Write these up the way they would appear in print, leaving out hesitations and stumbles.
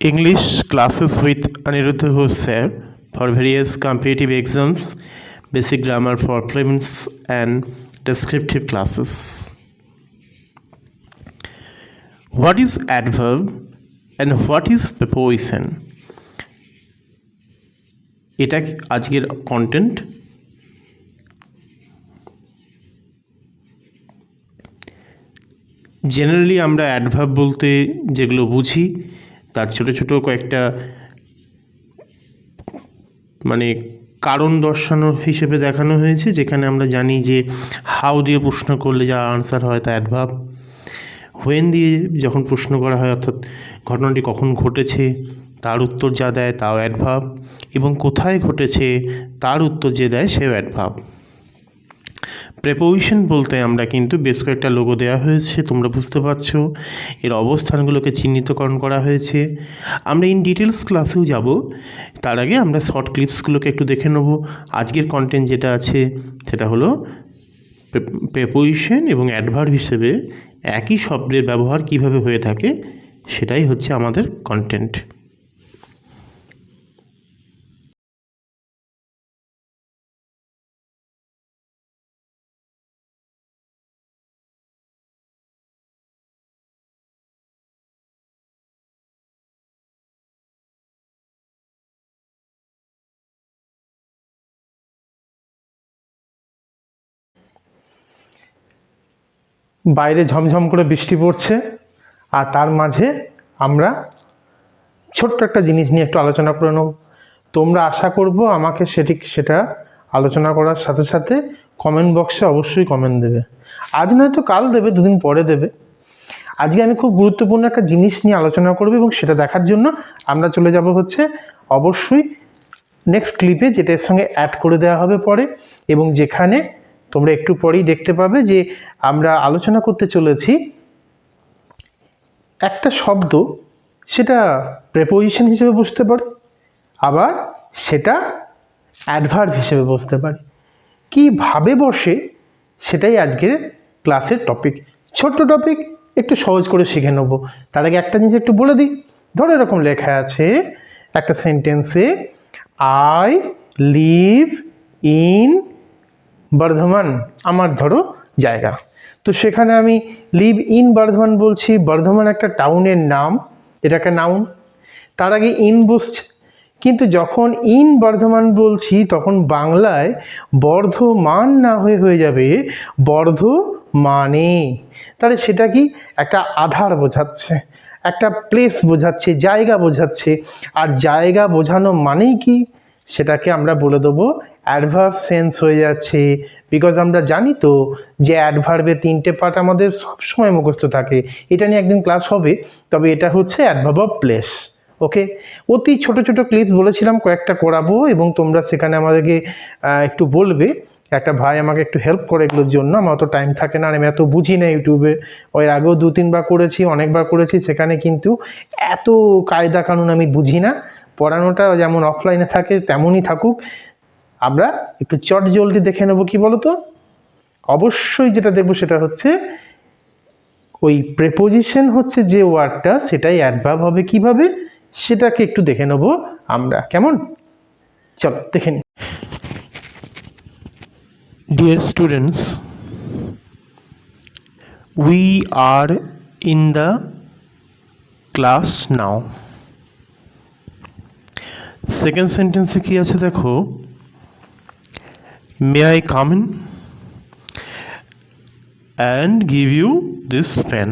English classes with Aniruddha Ghosh sir for various competitive exams, basic grammar for prelims and descriptive classes. What is adverb and what is preposition? এটা আজকের content. Generally আমরা adverb বলতে যেগুলো বুঝি তার ছোট ছোট কয়েকটা কারণ দর্শানো হিসেবে দেখানো হয়েছে, যেখানে আমরা জানি যে হাউ দিয়ে প্রশ্ন করলে যা আনসার হয় তা অ্যাডভার্ব, হোয়েন দিয়ে যখন প্রশ্ন করা হয় অর্থাৎ ঘটনাটি কখন ঘটেছে তার উত্তর যা দেয় তাও অ্যাডভার্ব, এবং কোথায় ঘটেছে তার উত্তর যে দেয় সেও অ্যাডভার্ব। প্রেপোজিশন বলতে আমরা কিন্তু বেশ কয়েকটা লোগো দেওয়া হয়েছে, তোমরা বুঝতে পারছো, এর অবস্থানগুলোকে চিহ্নিতকরণ করা হয়েছে। আমরা ইন ডিটেলস ক্লাসেও যাব, তার আগে আমরা শর্ট ক্লিপসগুলোকে একটু দেখে নেব। আজকের কন্টেন্ট যেটা আছে সেটা হলো প্রেপোজিশন এবং অ্যাডভার্ব হিসেবে একই শব্দের ব্যবহার কিভাবে হয়ে থাকে সেটাই হচ্ছে আমাদের কন্টেন্ট। বাইরে ঝমঝম করে বৃষ্টি পড়ছে, আর তার মাঝে আমরা ছোট্ট একটা জিনিস নিয়ে একটু আলোচনা করে নেব। তোমরা আশা করব আমাকে সেটা আলোচনা করার সাথে সাথে কমেন্ট বক্সে অবশ্যই কমেন্ট দেবে। আজ নয়তো কাল দেবে, দুদিন পরে দেবে। আজকে আমি খুব গুরুত্বপূর্ণ একটা জিনিস নিয়ে আলোচনা করব, এবং সেটা দেখার জন্য আমরা চলে যাব হচ্ছে অবশ্যই নেক্সট ক্লিপে, যেটা এর সঙ্গে অ্যাড করে দেওয়া হবে পরে, এবং যেখানে তোমরা একটু পরেই দেখতে পাবে যে আমরা আলোচনা করতে চলেছি একটা শব্দ, সেটা প্রেপোজিশন হিসেবে বুঝতে পারে, আবার সেটা অ্যাডভার্ব হিসেবে বুঝতে পারে। কীভাবে বসে সেটাই আজকের ক্লাসের টপিক। ছোট্ট টপিক, একটু সহজ করে শিখে নেব। তার আগে একটা জিনিস একটু বলে দিই। ধরো এরকম লেখা আছে একটা সেন্টেন্সে, আই লিভ ইন বর্ধমান, আমার ধরো জায়গা। তো সেখানে আমি লিভ ইন বর্ধমান বলছি, বর্ধমান একটা টাউনের নাম, এটা একটা নাউন, তার আগে ইন বসছে। কিন্তু যখন ইন বর্ধমান বলছি তখন বাংলায় বর্ধমান না হয়ে যাবে বর্ধমানে। তাহলে সেটা কি একটা আধার বোঝাচ্ছে, একটা প্লেস বোঝাচ্ছে, জায়গা বোঝাচ্ছে। আর জায়গা বোঝানো মানেই কি, সেটাকে আমরা বলে দেবো অ্যাডভার্ব সেন্স হয়ে যাচ্ছে। বিকজ আমরা জানি তো যে অ্যাডভার্বের 3টে পার্ট আমাদের সবসময় মুখস্থ থাকে, এটা নিয়ে একদিন ক্লাস হবে। তবে এটা হচ্ছে অ্যাডভার্ব অফ প্লেস। ওকে, অতি ছোট ছোট ক্লিপস বলেছিলাম কয়েকটা করাবো, এবং তোমরা সেখানে আমাদেরকে একটু বলবে। একটা ভাই আমাকে একটু হেল্প করে এগুলোর জন্য, আমার অত টাইম থাকে না, আমি এত বুঝি না ইউটিউবে। ওই আগেও 2-3বার করেছি, অনেকবার করেছি, সেখানে কিন্তু এত কায়দা কানুন আমি বুঝি না। পড়ানোটা যেমন অফলাইনে থাকে তেমনই থাকুক, আমরা একটু চটজলদি দেখে নেবো। কি বলো তো, অবশ্যই যেটা দেখবো সেটা হচ্ছে ওই প্রেপোজিশন হচ্ছে যে ওয়ার্ডটা, সেটাই অ্যাডভার্ব হবে কিভাবে, সেটাকে একটু দেখে নেবো আমরা। কেমন, চলো দেখে নিই। Dear students, we are in the class now. Second সেন্টেন্সে কি আছে দেখো, may I come in and give you this pen.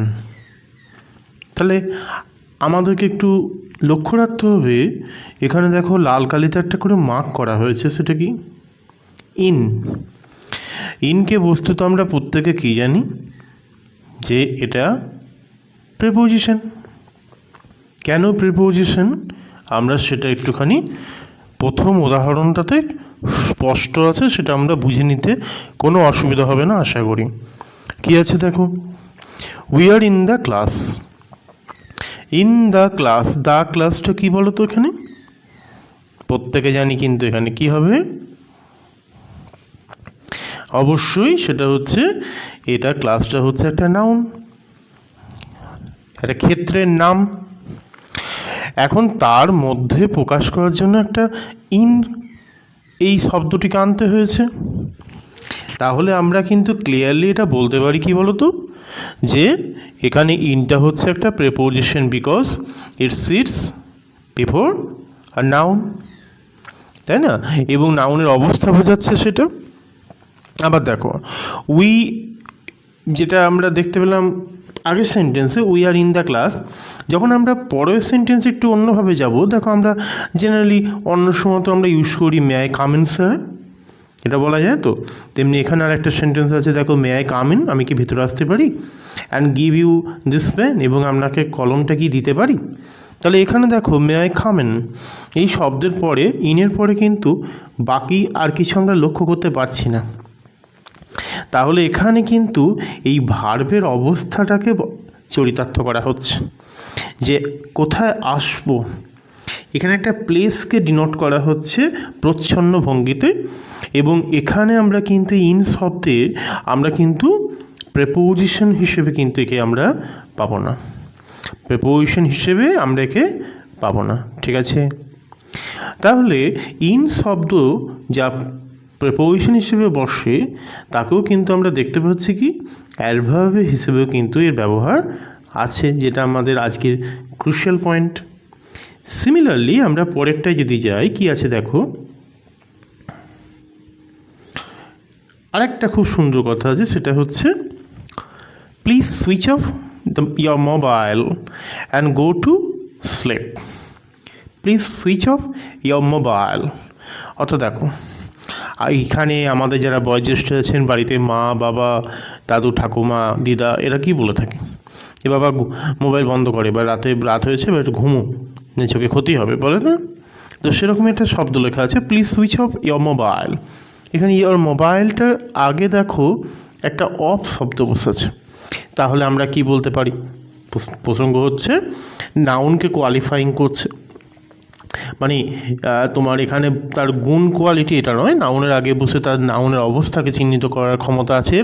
তাহলে আমাদেরকে একটু লক্ষ্য রাখতে হবে, এখানে দেখো লাল কালিতে একটা করে মার্ক করা হয়েছে, সেটা কি ইন। ইনকে বস্তুত আমরা প্রত্যেকে কী জানি যে এটা প্রেপোজিশন। কেন প্রেপোজিশন, আমরা সেটা একটুখানি প্রথম উদাহরণটাতে স্পষ্ট আছে, সেটা আমরা বুঝে নিতে কোনো অসুবিধা হবে না আশা করি। কি আছে দেখো, we are in the class. In the class, the ক্লাসটা কী বলো তো, এখানে প্রত্যেকে জানি, কিন্তু এখানে কি হবে, অবশ্যই সেটা হচ্ছে, এটা ক্লাসটা হচ্ছে একটা নাউন, একটা ক্ষেত্রের নাম। এখন তার মধ্যে প্রকাশ করার জন্য একটা ইন এই শব্দটিকে আনতে হয়েছে। তাহলে আমরা কিন্তু ক্লিয়ারলি এটা বলতে পারি কি বলতো, যে এখানে ইনটা হচ্ছে একটা preposition because it sits before a noun, তাই না? এবং নাউনের অবস্থা বোঝাচ্ছে সেটা। আবার দেখো উই, যেটা আমরা দেখতে পেলাম আগের সেন্টেন্সে, we are in the class, যখন আমরা পরের সেন্টেন্সে একটু অন্যভাবে যাব, দেখো আমরা জেনারেলি অন্য সময় তো আমরা ইউজ করি may I come in sir, এটা বলা যায় তো। তেমনি এখানে আর একটা সেন্টেন্স আছে, দেখো মে আই কাম ইন, আমি কি ভিতরে আসতে পারি, and give you this pen, এবং আপনাকে কলমটা কি দিতে পারি। তাহলে এখানে দেখো মে আই কাম ইন, এই শব্দের পরে ইনের পরে কিন্তু বাকি আর কিছু আমরা লক্ষ্য করতে পারছি না। তাহলে এখানে কিন্তু এই ভার্বের অবস্থাটাকে চরিতার্থ করা হচ্ছে, যে কোথায় আসবো। এখানে একটা প্লেসকে ডিনোট করা হচ্ছে প্রচ্ছন্ন ভঙ্গিতে, এবং এখানে আমরা কিন্তু ইন শব্দে আমরা কিন্তু প্রেপোজিশন হিসেবে কিন্তু একে আমরা পাবো না, প্রেপোজিশন হিসেবে আমরা একে পাবো না, ঠিক আছে? তাহলে ইন শব্দ যা প্রেপোজিশন হিসেবে বসে, তাকেও কিন্তু আমরা দেখতে পাচ্ছি কি অ্যাডভার্ব হিসেবেও কিন্তু এর ব্যবহার আছে, যেটা আমাদের আজকের ক্রুশিয়াল পয়েন্ট। সিমিলারলি আমরা পরেরটায় যদি যাই, কি আছে দেখো, আরেকটা খুব সুন্দর কথা আছে, সেটা হচ্ছে please switch off your mobile and go to sleep. Please switch off your mobile। অর্থাৎ দেখো এইখানে আমাদের যারা বয়োজ্যেষ্ঠ আছেন বাড়িতে, মা বাবা দাদু ঠাকুমা দিদা, এরা কি বলে থাকে, এ বাবা মোবাইল বন্ধ করে, বা রাত হয়েছে বা একটু ঘুমো, চোখে ক্ষতি হবে, বলে না? তো সেরকমই একটা শব্দ লেখা আছে, please switch off your mobile. এখানে your মোবাইলটার আগে দেখো একটা অফ শব্দ বসেছে। তাহলে আমরা কি বলতে পারি, প্রসঙ্গ হচ্ছে নাউনকে কোয়ালিফাইং করছে, মানে তোমার এখানে তার গুণ কোয়ালিটি এটা নয়, নাউনের আগে বসে তার নাউনের অবস্থাকে চিহ্নিত করার ক্ষমতা আছে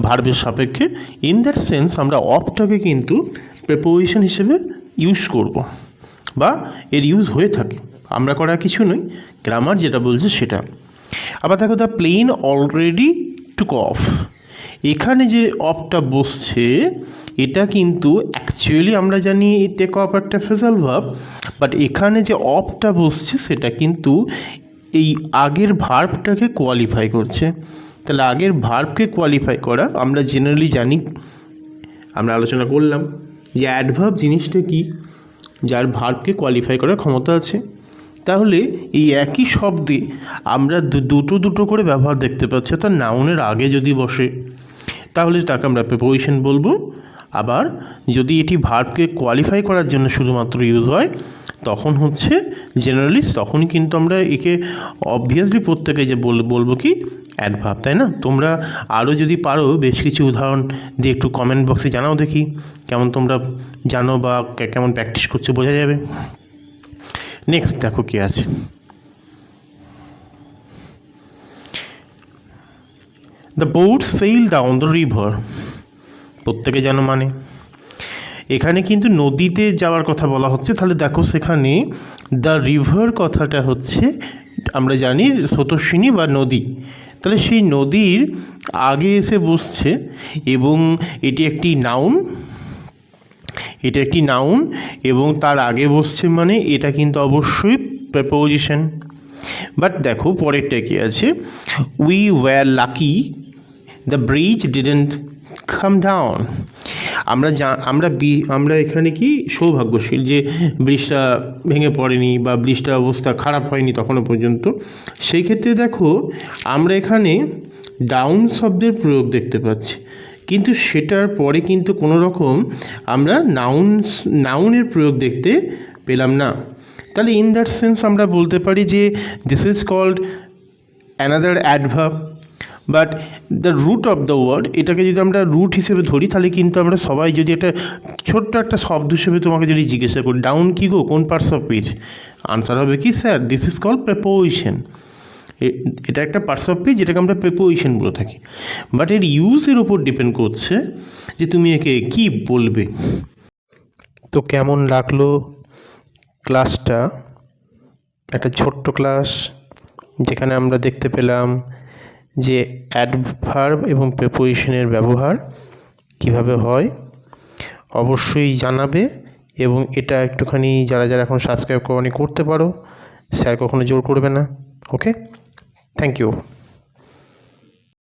ভার্বের সাপেক্ষে। ইন দ্যাট সেন্স আমরা অফটাকে কিন্তু প্রেপোজিশন হিসেবে ইউজ করব, বা এর ইউজ হয়ে থাকে, আমরা করা কিছু নয়, গ্রামার যেটা বলছে সেটা। আবার দেখো the plane already took off, এখানে যে অফটা বসছে এটা কিন্তু অ্যাকচুয়ালি আমরা জানি টেক অফ একটা ফ্রেজাল ভার্ব, বাট এখানে যে অফটা বসছে সেটা কিন্তু এই আগের ভার্বটাকে কোয়ালিফাই করছে। তাহলে আগের ভার্বকে কোয়ালিফাই করা আমরা জেনারেলি জানি, আমরা আলোচনা করলাম যে অ্যাডভার্ব জিনিসটা কি, যার ভার্বকে কোয়ালিফাই করার ক্ষমতা আছে। তাহলে এই একই শব্দে আমরা দুটো করে ব্যবহার দেখতে পাচ্ছি। অর্থাৎ নাউনের আগে যদি বসে তাহলে তাকে আমরা প্রেপোজিশন বলবো, আবার যদি এটি ভার্বকে কোয়ালিফাই করার জন্য শুধুমাত্র ইউজ হয় তখন হচ্ছে জেনারেলি, তখনই কিন্তু আমরা একে অবভিয়াসলি প্রত্যেকে যে বলবো কি অ্যাডভার্ব, তাই না? তোমরা আরও যদি পারো বেশ কিছু উদাহরণ দিয়ে একটু কমেন্ট বক্সে জানাও দেখি, কেমন তোমরা জানো বা কেমন প্র্যাকটিস করছো, বোঝা যাবে। নেক্সট দেখো কি আছে, the boat sail down the river, প্রত্যেকে জানো মানে এখানে কিন্তু নদীতে যাওয়ার কথা বলা হচ্ছে। তাহলে দেখো সেখানে দ্য রিভার কথাটা হচ্ছে আমরা জানি স্রোতস্বিনী বা নদী, তাহলে সেই নদীর আগে এসে বসছে, এবং এটি একটি নাউন, এটা একটি নাউন এবং তার আগে বসছে, মানে এটা কিন্তু অবশ্যই প্রেপোজিশন। বাট দেখো পরেরটা কি আছে, we were lucky the bridge didn't come down, আমরা এখানে কি সৌভাগ্যশীল যে ব্রিজটা ভেঙে পড়েনি বা ব্রিজটার অবস্থা খারাপ হয়নি তখনও পর্যন্ত। সেই ক্ষেত্রে দেখো আমরা এখানে ডাউন শব্দের প্রয়োগ দেখতে পাচ্ছি, কিন্তু সেটার পরে কিন্তু কোনো রকম আমরা নাউনের প্রয়োগ দেখতে পেলাম না। তাহলে ইন দ্যাট সেন্স আমরা বলতে পারি যে this is called another adverb, but the root of the word, এটাকে যদি আমরা রুট হিসেবে ধরি তাহলে কিন্তু আমরা সবাই যদি একটা ছোট্ট একটা শব্দ হিসেবে তোমাকে যদি জিজ্ঞাসা করি ডাউন কী গো, কোন পার্টস অফ পিচ, আনসার হবে কি sir this is called preposition. এটা একটা পার্টস অফ পিচ যেটাকে আমরা প্রেপোজিশন বলে থাকি, বাট এর ইউজের ওপর ডিপেন্ড করছে যে তুমি একে কী বলবে। তো কেমন লাগলো ক্লাসটা একটা ছোট্ট ক্লাস, যেখানে আমরা দেখতে পেলাম যে অ্যাডভার্ব এবং প্রিপোজিশনের ব্যবহার কিভাবে হয়। অবশ্যই জানাবে, এবং এটা একটুখানি যারা যারা এখন সাবস্ক্রাইব করনি করতে পারো, স্যার কখনো জোর করবে না। ওকে, থ্যাংক ইউ।